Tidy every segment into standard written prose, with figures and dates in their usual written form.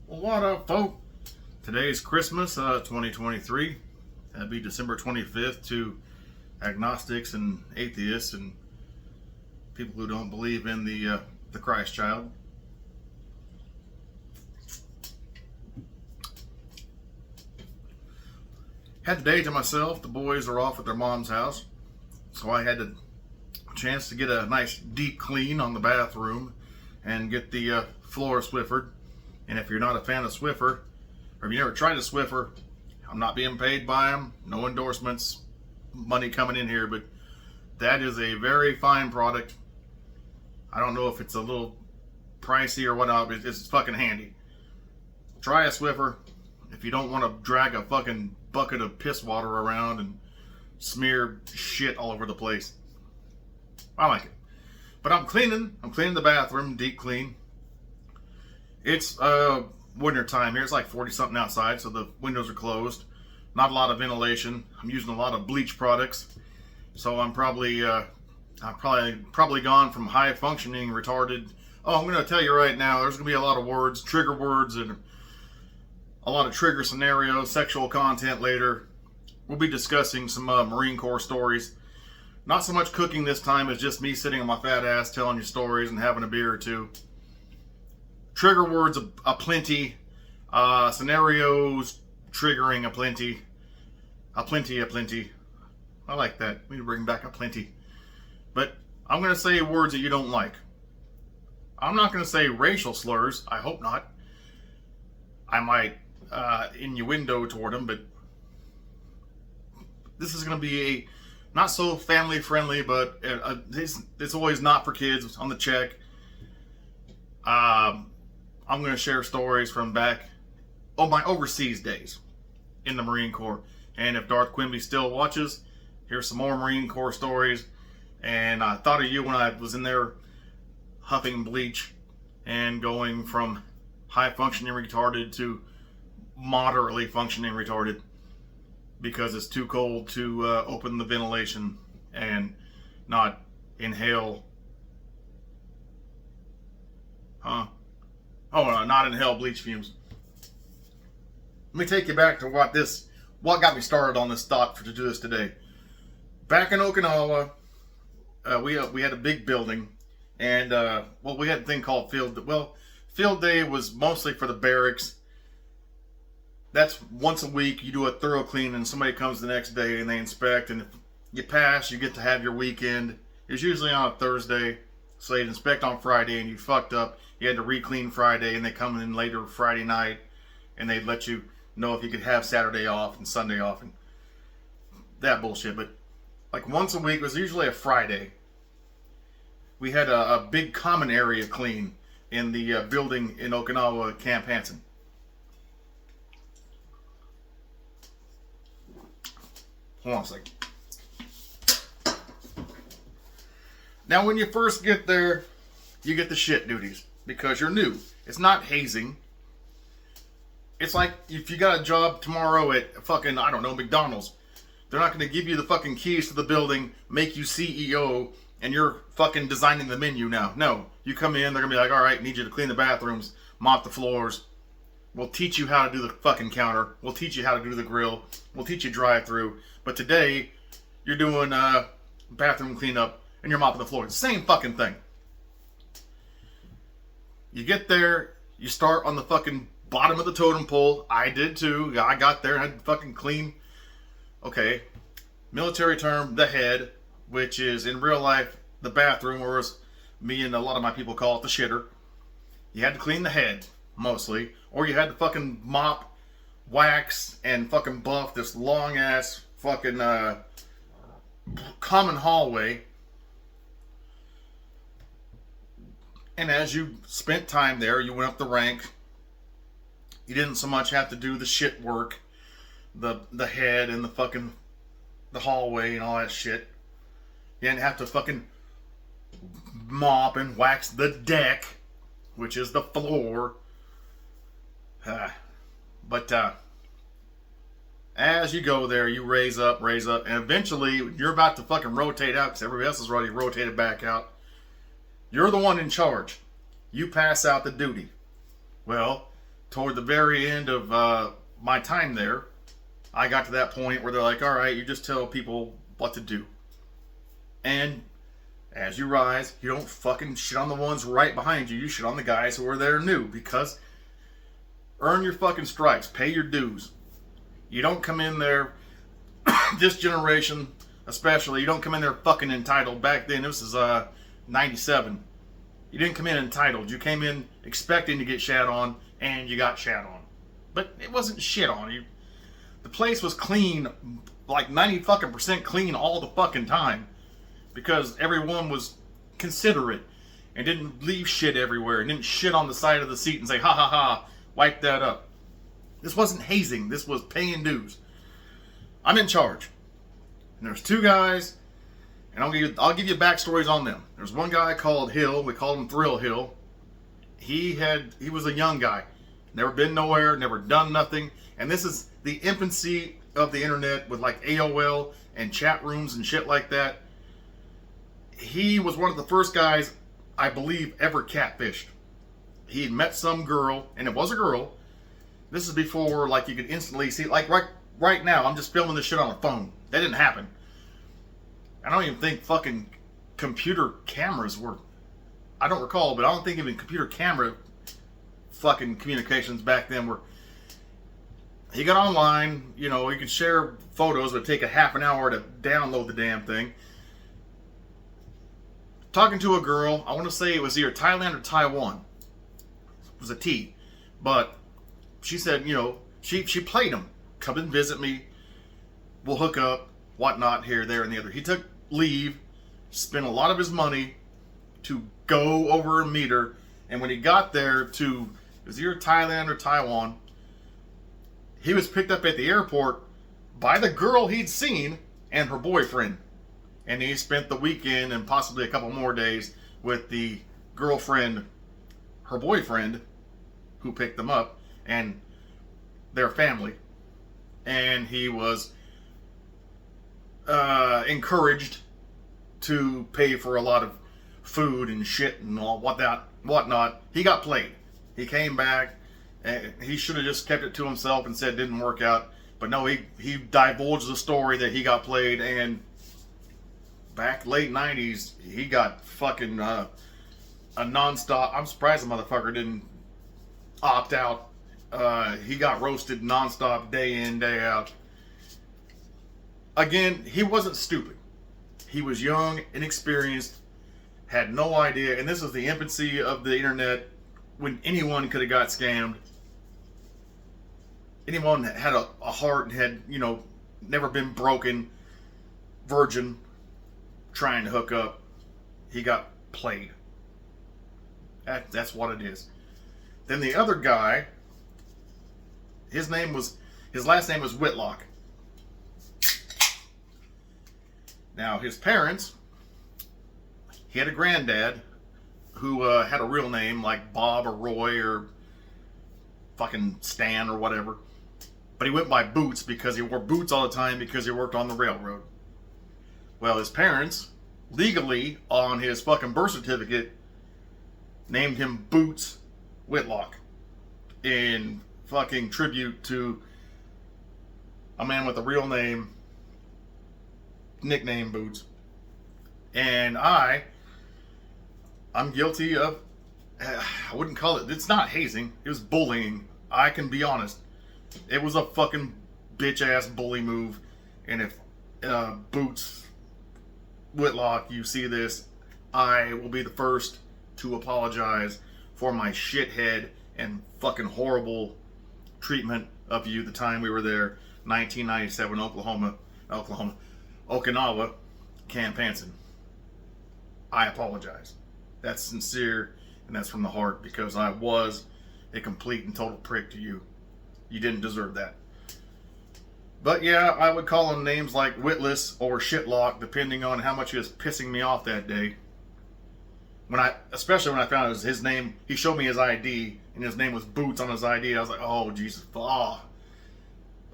Well, what up, folk? Today's Christmas, 2023. That'd be December 25th to agnostics and atheists and people who don't believe in the Christ child. Had the day to myself. The boys are off at their mom's house, so I had a chance to get a nice deep clean on the bathroom and get the floor Swiffered. And if you're not a fan of Swiffer, or if you never tried a Swiffer, I'm not being paid by them, no endorsements, money coming in here, but that is a very fine product. I don't know if it's a little pricey or whatnot, but it's fucking handy. Try a Swiffer if you don't want to drag a fucking bucket of piss water around and smear shit all over the place. I like it. But I'm cleaning the bathroom, deep clean. It's winter time here. It's like 40 something outside, so the windows are closed. Not a lot of ventilation. I'm using a lot of bleach products, so I'm probably gone from high functioning retarded. Oh, I'm gonna tell you right now, there's gonna be a lot of words, trigger words, and a lot of trigger scenarios, sexual content later. We'll be discussing some Marine Corps stories. Not so much cooking this time as just me sitting on my fat ass telling you stories and having a beer or two. Trigger words aplenty, scenarios triggering aplenty. I like that. We need to bring back aplenty. But I'm going to say words that you don't like. I'm not going to say racial slurs. I hope not. I might innuendo toward them, but this is going to be a not so family friendly, but it's always not for kids on the check. I'm going to share stories from back, my overseas days in the Marine Corps. And if Darth Quimby still watches, here's some more Marine Corps stories. And I thought of you when I was in there huffing bleach and going from high functioning retarded to moderately functioning retarded because it's too cold to open the ventilation and not inhale. Not inhale bleach fumes. Let me take you back to what got me started on this thought to do this today. Back in Okinawa, we had a big building, and we had a thing called field day was mostly for the barracks. That's once a week. You do a thorough clean, and somebody comes the next day and they inspect, and if you pass, you get to have your weekend. It's usually on a Thursday, so they'd inspect on Friday, and you fucked up. You had to re-clean Friday, and they come in later Friday night, and they'd let you know if you could have Saturday off and Sunday off and that bullshit. But like once a week, it was usually a Friday. We had a big common area clean in the building in Okinawa, Camp Hansen. Hold on a second. Now, when you first get there, you get the shit duties because you're new. It's not hazing. It's like if you got a job tomorrow at fucking, I don't know, McDonald's. They're not going to give you the fucking keys to the building, make you CEO, and you're fucking designing the menu now. No. You come in, they're going to be like, all right, need you to clean the bathrooms, mop the floors. We'll teach you how to do the fucking counter. We'll teach you how to do the grill. We'll teach you drive-through. But today, you're doing bathroom cleanup and you're mopping the floor. It's the same fucking thing. You get there, you start on the fucking bottom of the totem pole. I did too. I got there and had to fucking clean. Okay. Military term, the head, which is in real life the bathroom, or as me and a lot of my people call it, the shitter. You had to clean the head, mostly. Or you had to fucking mop, wax, and fucking buff this long ass fucking common hallway. And as you spent time there, you went up the rank. You didn't so much have to do the shit work, the head and the hallway and all that shit. You didn't have to fucking mop and wax the deck, which is the floor. But as you go there, you raise up, and eventually you're about to fucking rotate out because everybody else is already rotated back out. You're the one in charge. You pass out the duty. Well, toward the very end of my time there, I got to that point where they're like, all right, you just tell people what to do. And as you rise, you don't fucking shit on the ones right behind you. You shit on the guys who are there new, because earn your fucking stripes. Pay your dues. You don't come in there, this generation especially, you don't come in there fucking entitled. Back then, this is 97. You didn't come in entitled. You came in expecting to get shat on, and you got shat on. But it wasn't shit on you. The place was clean, like 90 fucking percent clean all the fucking time, because everyone was considerate and didn't leave shit everywhere and didn't shit on the side of the seat and say, ha ha ha, wipe that up. This wasn't hazing. This was paying dues. I'm in charge. And there's two guys, and I'll give you backstories on them. There's one guy called Hill. We called him Thrill Hill. He was a young guy. Never been nowhere, never done nothing. And this is the infancy of the internet with like AOL and chat rooms and shit like that. He was one of the first guys, I believe, ever catfished. He had met some girl, and it was a girl. This is before, like, you could instantly see, like, right now, I'm just filming this shit on a phone. That didn't happen. I don't even think fucking computer cameras were, I don't recall, but I don't think even computer camera fucking communications back then were. He got online, you know, you could share photos, but it'd take a half an hour to download the damn thing. Talking to a girl, I want to say it was either Thailand or Taiwan. It was a T. But she said, you know, she played him. Come and visit me. We'll hook up, whatnot, here, there, and the other. He took leave, spent a lot of his money to go over and meet her. And when he got there to, it was either Thailand or Taiwan, he was picked up at the airport by the girl he'd seen and her boyfriend. And he spent the weekend and possibly a couple more days with the girlfriend, her boyfriend, who picked them up, and their family. And he was encouraged to pay for a lot of food and shit and all whatnot. He got played. He came back, and he should have just kept it to himself and said it didn't work out. But no, he divulged the story that he got played, and back late 90s, he got fucking a nonstop. I'm surprised the motherfucker didn't opt out. He got roasted nonstop, day in, day out. Again, he wasn't stupid. He was young, inexperienced, had no idea. And this was the infancy of the internet, when anyone could have got scammed. Anyone that had a heart and had, you know, never been broken, virgin, trying to hook up, he got played. That's what it is. Then the other guy, his last name was Whitlock. Now his parents, he had a granddad who had a real name like Bob or Roy or fucking Stan or whatever, but he went by Boots because he wore boots all the time because he worked on the railroad. Well, his parents, legally, on his fucking birth certificate, named him Boots Whitlock in fucking tribute to a man with a real name, nickname Boots. And I'm guilty of, I wouldn't call it, it's not hazing, it was bullying. I can be honest. It was a fucking bitch-ass bully move. And if Boots Whitlock, you see this, I will be the first to apologize for my shithead and fucking horrible treatment of you the time we were there, 1997, Okinawa, Camp Hansen. I apologize. That's sincere, and that's from the heart, because I was a complete and total prick to you. You didn't deserve that. But yeah, I would call him names like Witless or Shitlock, depending on how much he was pissing me off that day. Especially when I found out his name, he showed me his ID, and his name was Boots on his ID. I was like, oh, Jesus. Oh.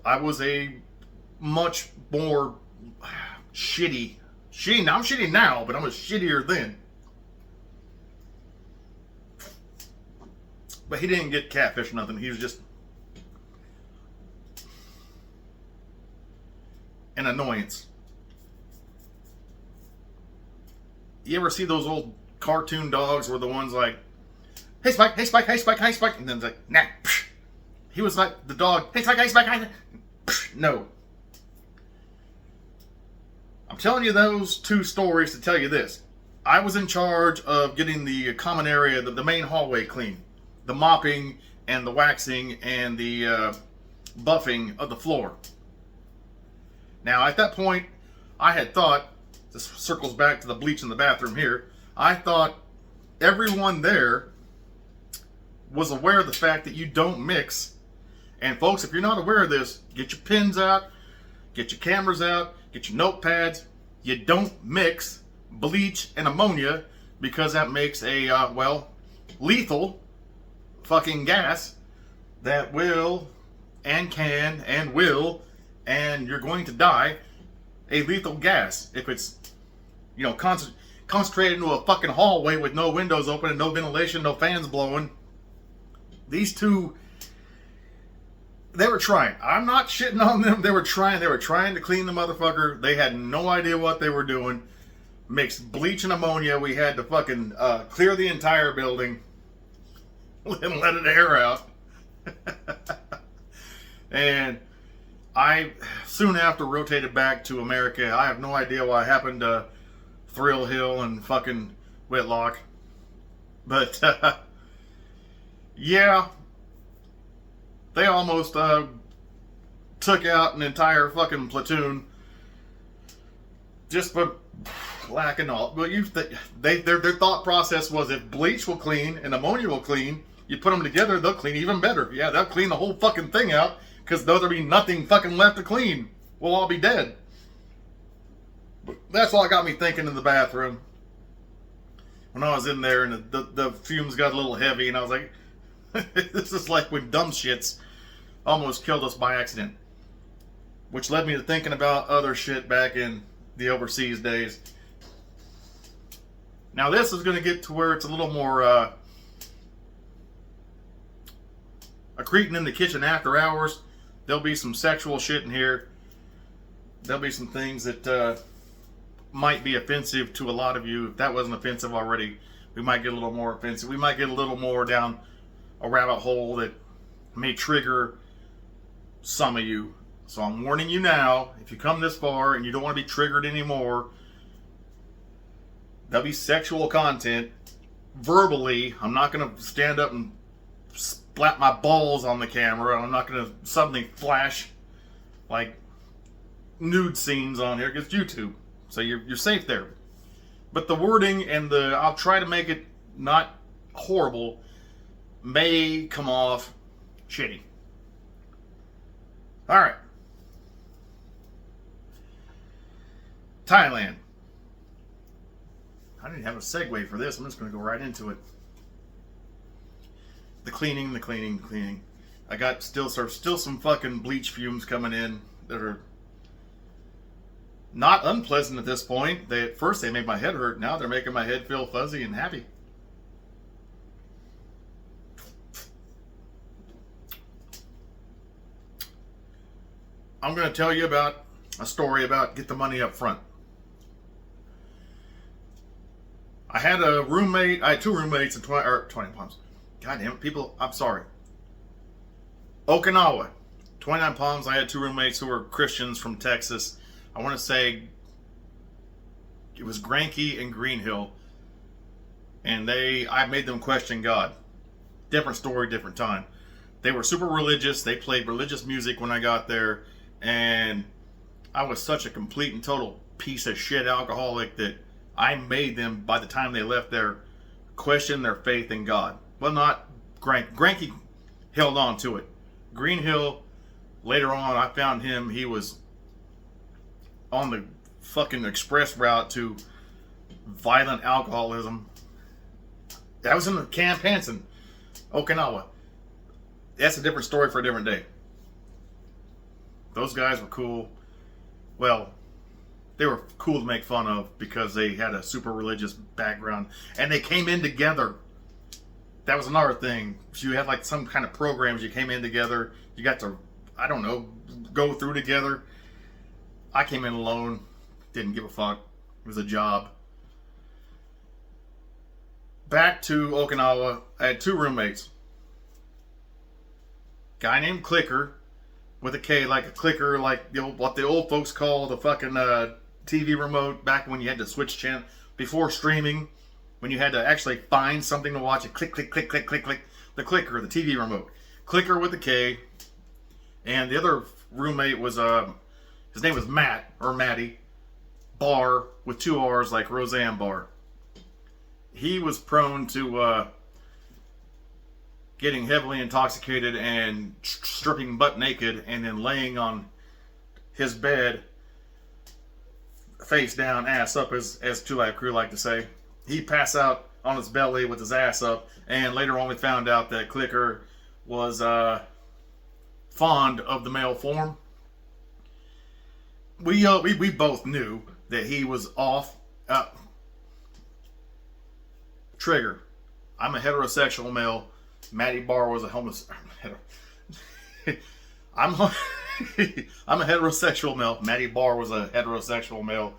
I was a much more shitty. I'm shitty now, but I was shittier then. But he didn't get catfish or nothing. He was just an annoyance. You ever see those old cartoon dogs where the ones like, hey Spike, hey Spike, hey Spike, hey Spike, and then it's like, nah. Psh. He was like the dog, hey Spike, hey Spike, hey. Psh. No. I'm telling you those two stories to tell you this. I was in charge of getting the common area, the main hallway clean. The mopping and the waxing and the buffing of the floor. Now at that point, I had thought, this circles back to the bleach in the bathroom here, I thought everyone there was aware of the fact that you don't mix. And folks, if you're not aware of this, get your pens out, get your cameras out, get your notepads. You don't mix bleach and ammonia because that makes a, lethal fucking gas that will and can and will, and you're going to die, a lethal gas if it's, concentrated into a fucking hallway with no windows open and no ventilation, no fans blowing. These two, they were trying. I'm not shitting on them. They were trying. They were trying to clean the motherfucker. They had no idea what they were doing. Mixed bleach and ammonia. We had to fucking clear the entire building and let it air out. And I soon after rotated back to America. I have no idea what happened to Thrill Hill and fucking Whitlock. But yeah, they almost took out an entire fucking platoon just for lacking all. Well, their thought process was if bleach will clean and ammonia will clean, you put them together, they'll clean even better. Yeah, they'll clean the whole fucking thing out because there'll be nothing fucking left to clean. We'll all be dead. But that's all got me thinking in the bathroom when I was in there, and the fumes got a little heavy, and I was like, this is like when dumb shits almost killed us by accident. Which led me to thinking about other shit back in the overseas days. Now this is going to get to where it's a little more a Cretin in the kitchen after hours. There'll be some sexual shit in here. There'll be some things that might be offensive to a lot of you. If that wasn't offensive already, we might get a little more offensive. We might get a little more down a rabbit hole that may trigger some of you. So I'm warning you now, if you come this far and you don't want to be triggered anymore, there'll be sexual content. Verbally, I'm not going to stand up and splat my balls on the camera. I'm not going to suddenly flash like nude scenes on here because YouTube. So you're safe there. But the wording and I'll try to make it not horrible, may come off shitty. Alright. Thailand. I didn't have a segue for this. I'm just going to go right into it. The cleaning. I got still some fucking bleach fumes coming in that are not unpleasant at this point. At first they made my head hurt. Now they're making my head feel fuzzy and happy. I'm going to tell you about a story about get the money up front. I had two roommates in 20 Palms. God damn it, people, I'm sorry. Okinawa, 29 Palms. I had two roommates who were Christians from Texas. I want to say it was Granke and Green Hill. And I made them question God. Different story, different time. They were super religious. They played religious music when I got there. And I was such a complete and total piece of shit alcoholic that I made them, by the time they left there, question their faith in God. Well, not Granke. Granke held on to it. Green Hill, later on, I found him. He was on the fucking express route to violent alcoholism. That was in Camp Hansen, Okinawa. That's a different story for a different day. Those guys were cool. Well, they were cool to make fun of because they had a super religious background. And they came in together. that was another thing. So you had like some kind of programs. You came in together. You got to, I don't know, go through together. I came in alone. Didn't give a fuck. It was a job. Back to Okinawa. I had 2 roommates. Guy named Clicker, with a K, like a clicker, like what the old folks call the fucking TV remote back when you had to switch channel before streaming, when you had to actually find something to watch. It click, click, click, click, click, click. The clicker, the TV remote. Clicker with a K. And the other roommate was his name was Matt or Matty Barr with 2 R's, like Roseanne Barr. He was prone to getting heavily intoxicated and stripping butt naked and then laying on his bed face down, ass up, as Two Live Crew like to say. He'd pass out on his belly with his ass up, and later on we found out that Clicker was fond of the male form. We both knew that he was off. Trigger. I'm a heterosexual male. Matty Barr was a homosexual. I'm a heterosexual male. Matty Barr was a heterosexual male.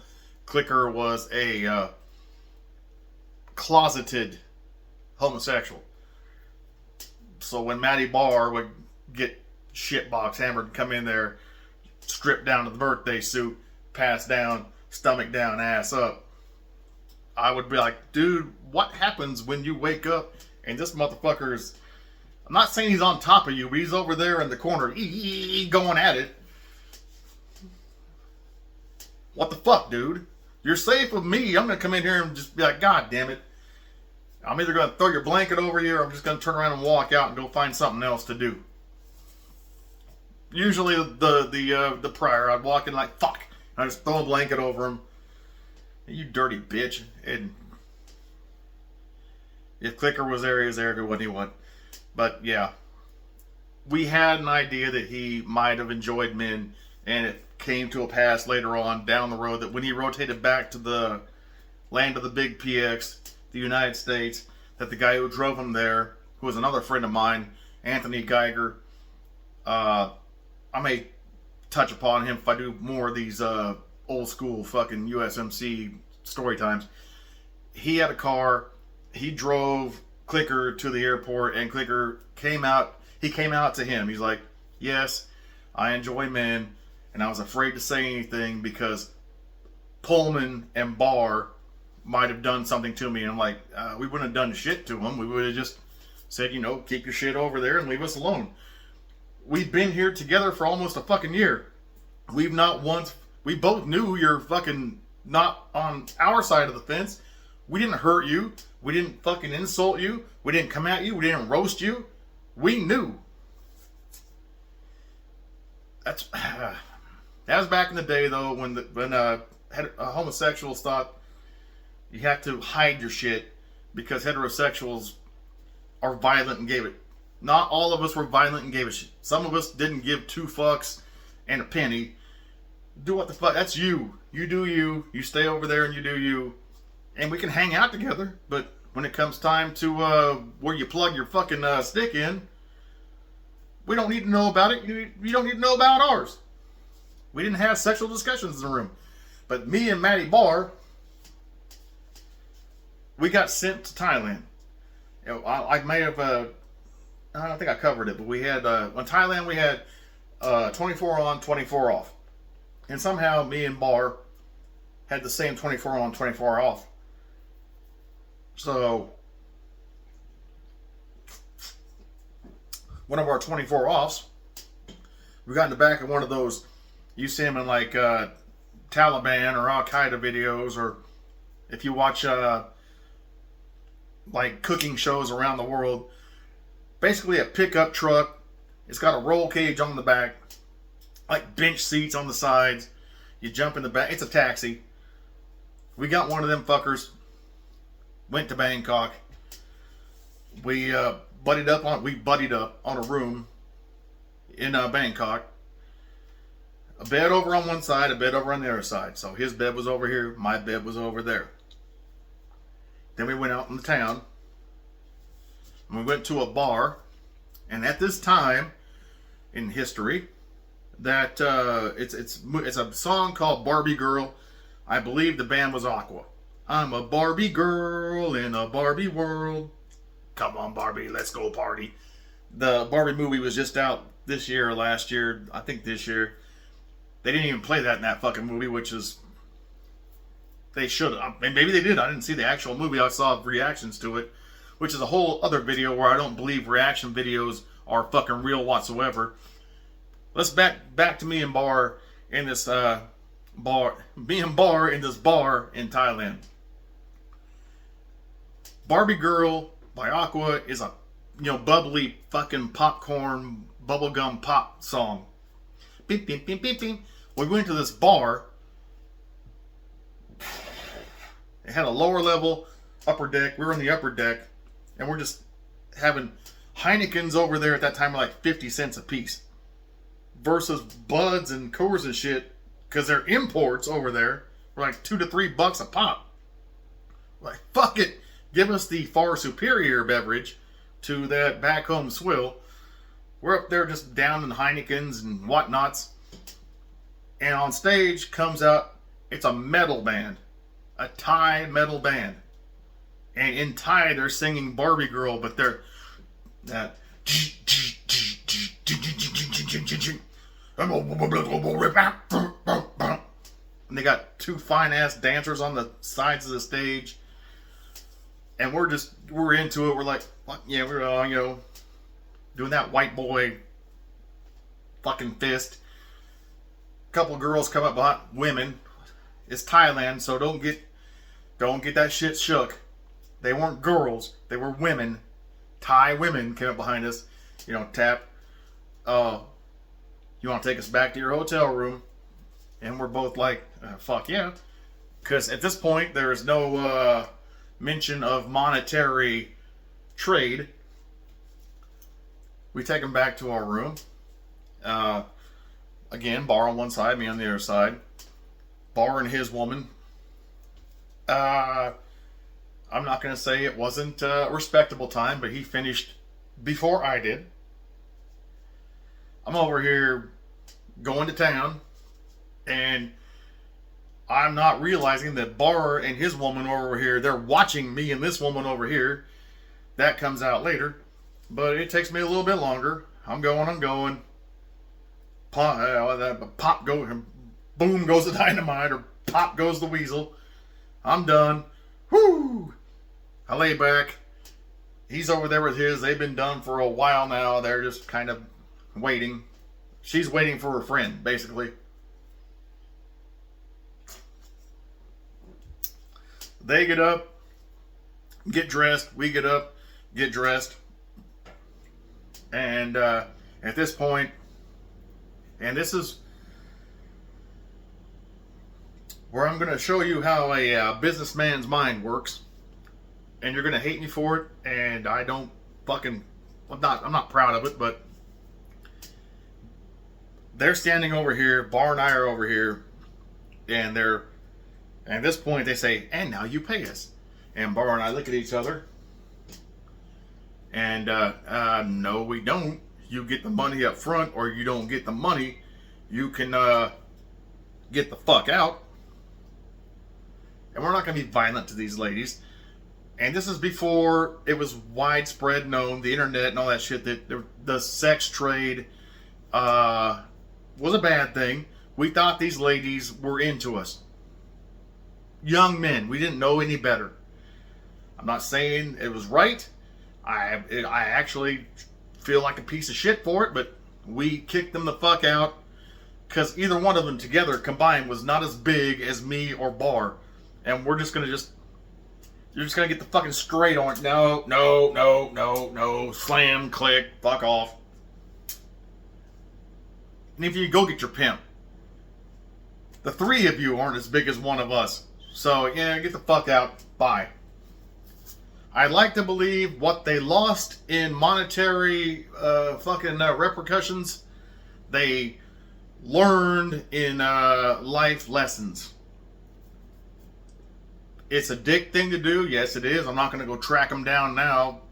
Clicker was a closeted homosexual. So when Matty Barr would get shitbox hammered, come in there, strip down to the birthday suit, pass down, stomach down, ass up, I would be like, dude, what happens when you wake up and this motherfucker's, I'm not saying he's on top of you, but he's over there in the corner, going at it. What the fuck, dude? You're safe with me. I'm going to come in here and just be like, God damn it. I'm either going to throw your blanket over you, or I'm just going to turn around and walk out and go find something else to do. Usually the prior, I'd walk in like, fuck. I just throw a blanket over him. You dirty bitch. And if Clicker was there, he was there. If it wasn't, he wasn't. But yeah, we had an idea that he might have enjoyed men, and it came to a pass later on down the road that when he rotated back to the land of the big PX, the United States, that the guy who drove him there, who was another friend of mine, Anthony Geiger, I may touch upon him if I do more of these old school fucking USMC story times. He had a car. He drove Clicker to the airport, and Clicker came out. He came out to him. He's like, yes, I enjoy men, and I was afraid to say anything because Pullman and Barr might have done something to me. And I'm like, we wouldn't have done shit to him. We would have just said, you know, keep your shit over there and leave us alone. We've been here together for almost a fucking year. We've not once, we both knew you're fucking not on our side of the fence. We didn't hurt you. We didn't fucking insult you. We didn't come at you. We didn't roast you. We knew. That was back in the day, though, when homosexuals thought you have to hide your shit because heterosexuals are violent and gave it. Not all of us were violent and gave a shit. Some of us didn't give 2 fucks and a penny. Do what the fuck. That's you. You do you. You stay over there and you do you. And we can hang out together. But when it comes time to where you plug your fucking stick in, we don't need to know about it. You don't need to know about ours. We didn't have sexual discussions in the room. But me and Matty Barr, we got sent to Thailand. I may have, I don't think I covered it, but we had, in Thailand we had 24 on, 24 off. And somehow me and Barr had the same 24 on, 24 off. So, one of our 24 offs, we got in the back of one of those, you see them in like Taliban or Al Qaeda videos, or if you watch like cooking shows around the world, basically a pickup truck. It's got a roll cage on the back, like bench seats on the sides. You jump in the back. It's a taxi. We got one of them fuckers. Went to Bangkok. We buddied up on a room in Bangkok. A bed over on one side, a bed over on the other side. So his bed was over here, my bed was over there. Then we went out in the town. And we went to a bar, and at this time in history, that it's a song called Barbie Girl. I believe the band was Aqua. I'm a Barbie girl in a Barbie world. Come on, Barbie, let's go party. The Barbie movie was just out this year or last year. I think this year. They didn't even play that in that fucking movie, which is... They should have. Maybe they did. I didn't see the actual movie. I saw reactions to it, which is a whole other video where I don't believe reaction videos are fucking real whatsoever. Let's back to me and Bar in this bar in this bar in Thailand. Barbie Girl by Aqua is a bubbly fucking popcorn bubblegum pop song. Beep beep beep beep beep. We went to this bar. It had a lower level, upper deck. We were in the upper deck, and we're just having Heinekens over there at that time, like 50 cents a piece, versus Buds and Coors and shit, because they're imports over there, were like $2 to $3 a pop. Like, fuck it, give us the far superior beverage to that back home swill. We're up there just down in Heinekens and whatnots, and on stage comes out, it's a metal band, a Thai metal band, and in Thai they're singing Barbie Girl, but they're that. And they got two fine ass dancers on the sides of the stage, and we're into it. We're like, yeah, we're doing that white boy fucking fist. Couple girls come up behind women. It's Thailand, so don't get that shit shook. They weren't girls, they were women. Thai women came up behind us, tap. You want to take us back to your hotel room? And we're both like, fuck yeah. Because at this point, there is no mention of monetary trade. We take them back to our room. Again, Bar on one side, me on the other side. Bar and his woman. I'm not going to say it wasn't a respectable time, but he finished before I did. I'm over here going to town, and I'm not realizing that Bar and his woman over here, they're watching me and this woman over here. That comes out later, but it takes me a little bit longer. I'm going. Pop goes, boom goes the dynamite, or pop goes the weasel. I'm done. Whoo! I lay back. He's over there with his. They've been done for a while now. They're just kind of waiting. She's waiting for her friend, basically. They get up, get dressed. We get up, get dressed. And at this point, and this is where I'm going to show you how a businessman's mind works. And you're going to hate me for it. And I don't fucking... I'm not proud of it, but... They're standing over here. Bar and I are over here. And they're... And at this point, they say, and now you pay us. And Bar and I look at each other. And, no, we don't. You get the money up front, or you don't get the money. You can, get the fuck out. And we're not going to be violent to these ladies. And this is before it was widespread known, the internet and all that shit, that the sex trade was a bad thing. We thought these ladies were into us. Young men. We didn't know any better. I'm not saying it was right. I actually feel like a piece of shit for it, but we kicked them the fuck out because either one of them together combined was not as big as me or Bar. And we're just going to you're just going to get the fucking straight on it. No. Slam, click, fuck off. And if you go get your pimp, the three of you aren't as big as one of us. So, yeah, get the fuck out. Bye. I'd like to believe what they lost in monetary repercussions, they learned in life lessons. It's a dick thing to do. Yes, it is. I'm not going to go track them down now.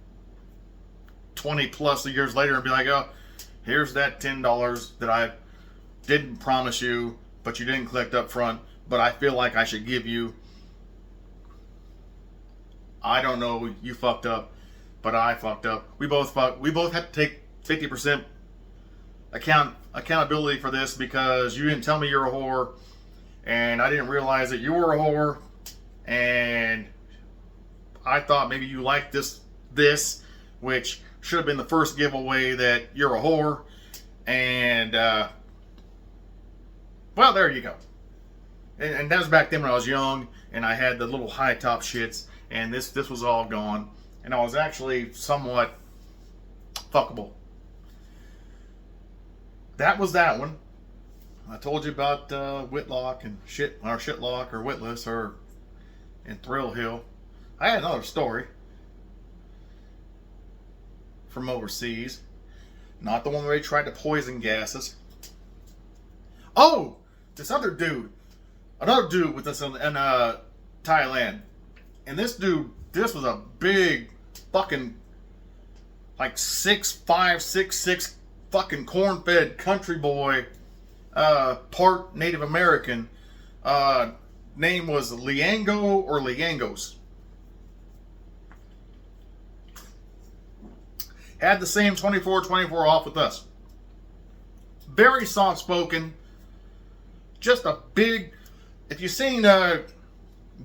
20 plus years later and be like, oh, here's that $10 that I didn't promise you, but you didn't collect up front, but I feel like I should give you. I don't know, you fucked up, but I fucked up. We both have to take 50% accountability for this because you didn't tell me you're a whore, and I didn't realize that you were a whore, and I thought maybe you liked this, which should have been the first giveaway that you're a whore, and well, there you go. And that was back then when I was young, and I had the little high top shits, and this was all gone, and I was actually somewhat fuckable. That was that one. I told you about Whitlock and Shitlock or Witless or in Thrill Hill. I had another story from overseas. Not the one where they tried to poison gases. Oh, this other dude. Another dude with us in Thailand. And this dude, this was a big fucking like 6'5", 6'6" fucking corn-fed country boy, part Native American. Name was Liango or Liangos. Had the same 24-24 off with us. Very soft-spoken. Just a big... If you've seen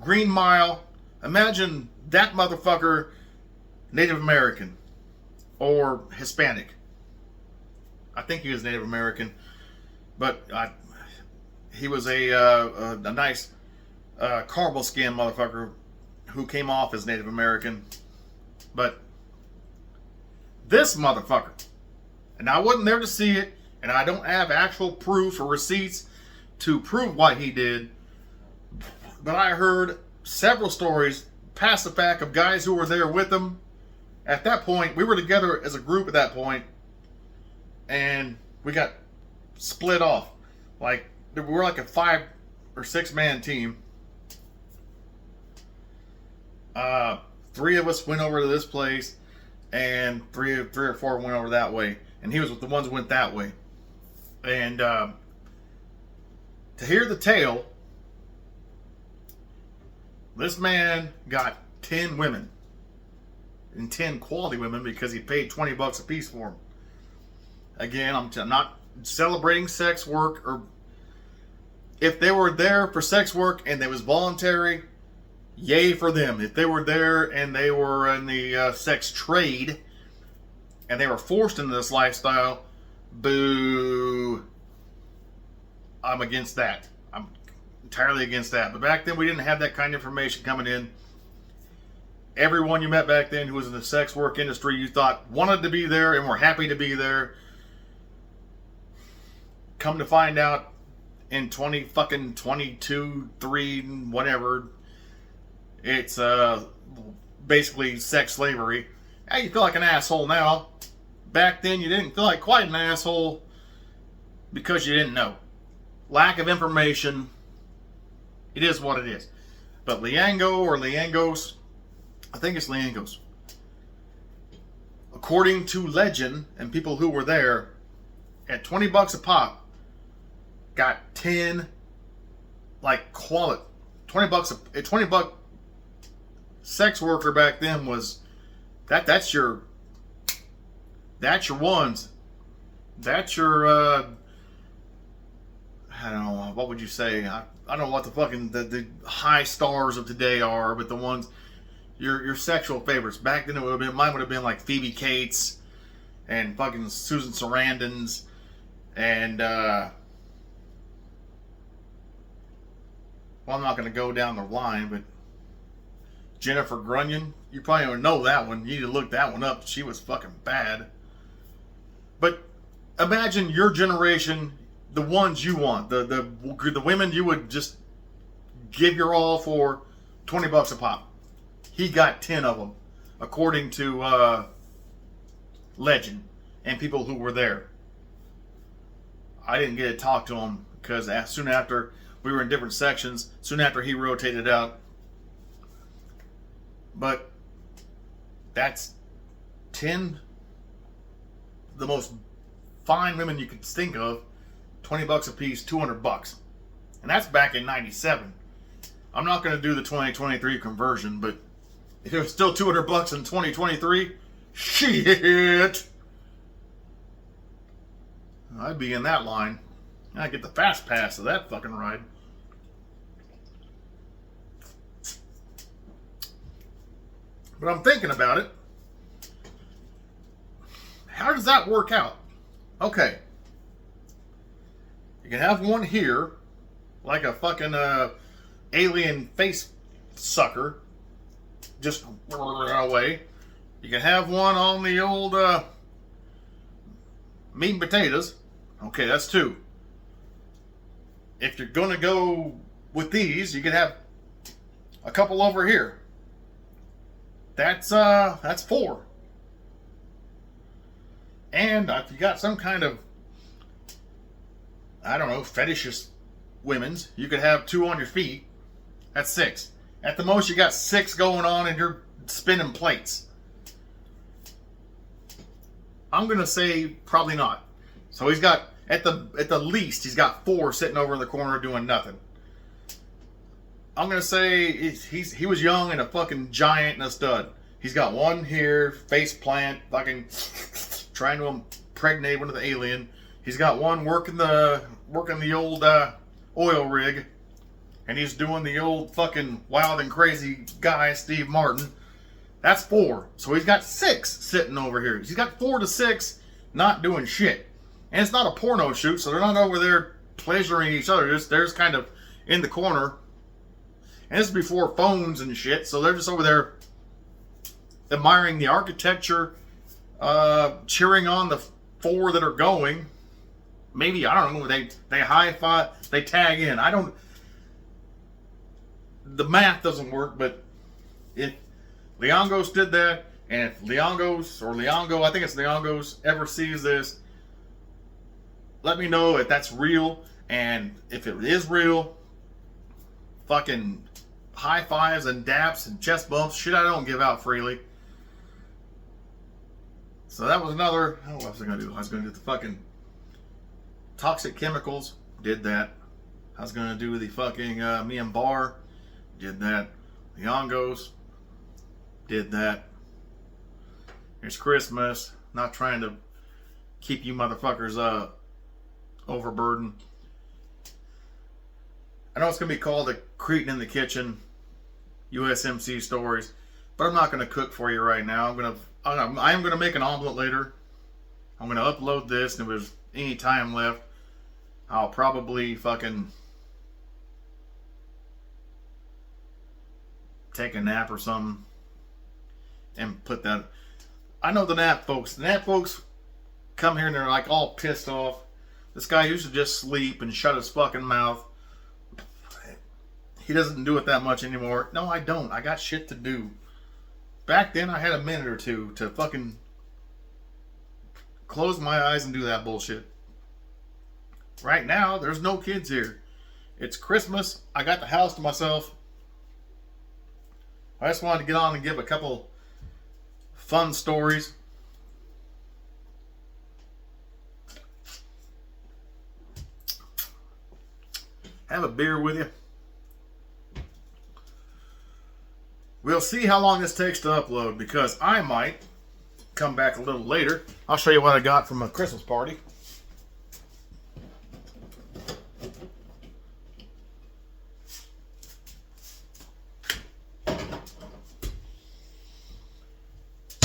Green Mile, imagine that motherfucker Native American or Hispanic. I think he was Native American, but he was a nice caramel skin motherfucker who came off as Native American. But this motherfucker, and I wasn't there to see it, and I don't have actual proof or receipts to prove what he did, but I heard several stories past the fact of guys who were there with him. At that point, we were together as a group at that point, and we got split off. Like, we were like a 5 or 6 man team. 3 of us went over to this place, and three or four went over that way, and he was with the ones who went that way. And to hear the tale, this man got 10 women, and 10 quality women, because he paid $20 a piece for them. Again, I'm not celebrating sex work, or if they were there for sex work and it was voluntary, yay for them. If they were there and they were in the sex trade and they were forced into this lifestyle, boo. I'm against that. I'm entirely against that. But back then we didn't have that kind of information coming in. Everyone you met back then who was in the sex work industry, you thought wanted to be there and were happy to be there. Come to find out, in 2022, 3, whatever, it's basically sex slavery. Hey, you feel like an asshole now. Back then, you didn't feel like quite an asshole because you didn't know. Lack of information. It is what it is. But Liango or Liangos, I think it's Liangos. According to legend and people who were there, at $20 a pop, got 10 like quality. $20 a $20 sex worker back then was that's your ones. That's your I don't know, what would you say? I don't know what the fucking the high stars of today are, but the ones your sexual favorites. Back then mine would have been like Phoebe Cates and fucking Susan Sarandon's and well, I'm not going to go down the line, but Jennifer Grunion, you probably don't know that one. You need to look that one up. She was fucking bad. But imagine your generation, the ones you want, the women you would just give your all for $20 a pop. He got 10 of them, according to legend and people who were there. I didn't get to talk to him because soon after we were in different sections, soon after he rotated out. But that's 10 the most fine women you could think of, $20 a piece, $200. And that's back in 97. I'm not going to do the 2023 conversion, but if it was still $200 in 2023, shit, I'd be in that line. I'd get the fast pass of that fucking ride. But I'm thinking about it. How does that work out? Okay. You can have one here, like a fucking alien face sucker, just away. You can have one on the old meat and potatoes. Okay, that's two. If you're gonna go with these, you can have a couple over here. That's four. And if you got some kind of, I don't know, fetishist women's, you could have two on your feet. That's six. At the most, you got six going on and you're spinning plates. I'm going to say probably not. So he's got, at the least, he's got four sitting over in the corner doing nothing. I'm going to say he was young and a fucking giant and a stud. He's got one here, face plant, fucking trying to impregnate one of the alien. He's got one working the old oil rig, and he's doing the old fucking wild and crazy guy, Steve Martin. That's four. So he's got six sitting over here. He's got 4 to 6 not doing shit. And it's not a porno shoot, so they're not over there pleasuring each other. They're just kind of in the corner. And this is before phones and shit, so they're just over there admiring the architecture, cheering on the 4 that are going. Maybe, I don't know, they high five, they tag in. The math doesn't work, but if Leongos did that, and if Leongo, I think it's Leongos, ever sees this, let me know if that's real, and if it is real, fucking high fives and daps and chest bumps, shit I don't give out freely. So that was another, what was I going to do? I was going to do the fucking toxic chemicals, did that. I was going to do the fucking me and Bar, did that. The Ongos, did that. It's Christmas, not trying to keep you motherfuckers overburdened. I know it's going to be called the Cretin in the Kitchen USMC stories, but I'm not going to cook for you right now. I am going to make an omelet later. I'm going to upload this, and if there's any time left, I'll probably fucking take a nap or something and put that. I know the nap folks. The nap folks come here and they're like all pissed off. This guy used to just sleep and shut his fucking mouth. He doesn't do it that much anymore. No, I don't. I got shit to do. Back then, I had a minute or two to fucking close my eyes and do that bullshit. Right now, there's no kids here. It's Christmas. I got the house to myself. I just wanted to get on and give a couple fun stories. Have a beer with you. We'll see how long this takes to upload, because I might come back a little later. I'll show you what I got from a Christmas party.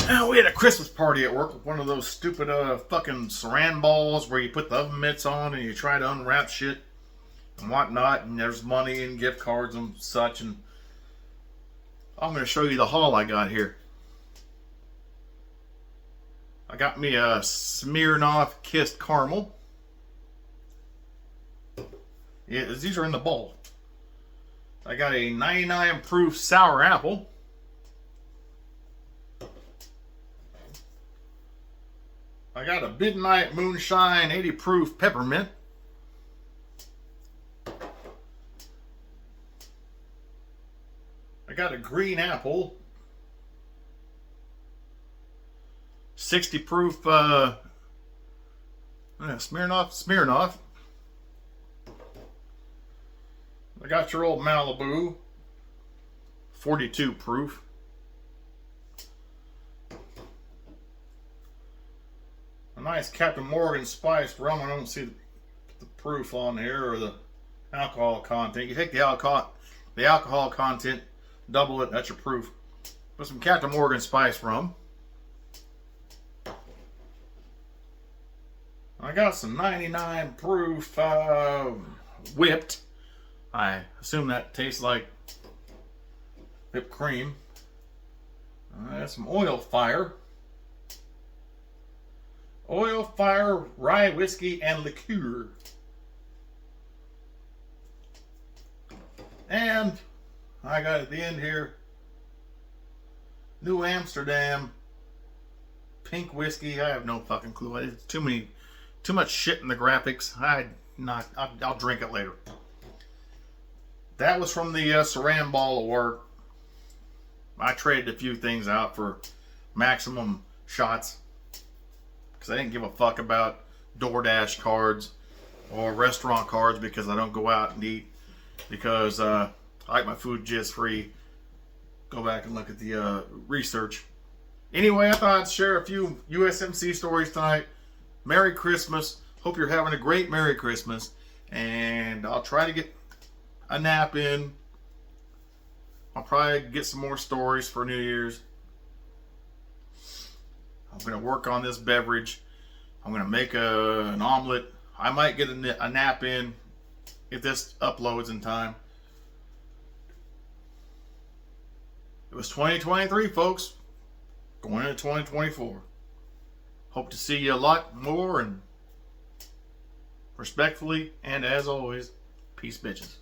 Now, we had a Christmas party at work with one of those stupid fucking saran balls where you put the oven mitts on and you try to unwrap shit and whatnot, and there's money and gift cards and such. And I'm going to show you the haul I got here. I got me a Smirnoff Kissed Caramel. Yeah, these are in the bowl. I got a 99 proof sour apple. I got a Midnight Moonshine 80 proof peppermint. I got a green apple, 60 proof Smirnoff. I got your old Malibu, 42 proof. A nice Captain Morgan spiced rum. I don't see the proof on here or the alcohol content. You take the alcohol content, double it, that's your proof. Put some Captain Morgan spiced rum. I got some 99 proof whipped. I assume that tastes like whipped cream. I got some Oil Fire. Oil Fire rye whiskey and liqueur. And I got at the end here New Amsterdam pink whiskey. I have no fucking clue. It's too much shit in the graphics. I'll drink it later. That was from the Saran Ball of work. I traded a few things out for maximum shots because I didn't give a fuck about DoorDash cards or restaurant cards because I don't go out and eat because I like my food jizz free. Go back and look at the research. Anyway, I thought I'd share a few USMC stories tonight. Merry Christmas. Hope you're having a great Merry Christmas. And I'll try to get a nap in. I'll probably get some more stories for New Year's. I'm going to work on this beverage. I'm going to make an omelet. I might get a nap in if this uploads in time. It was 2023, folks. Going into 2024. Hope to see you a lot more, and respectfully and as always, peace, bitches.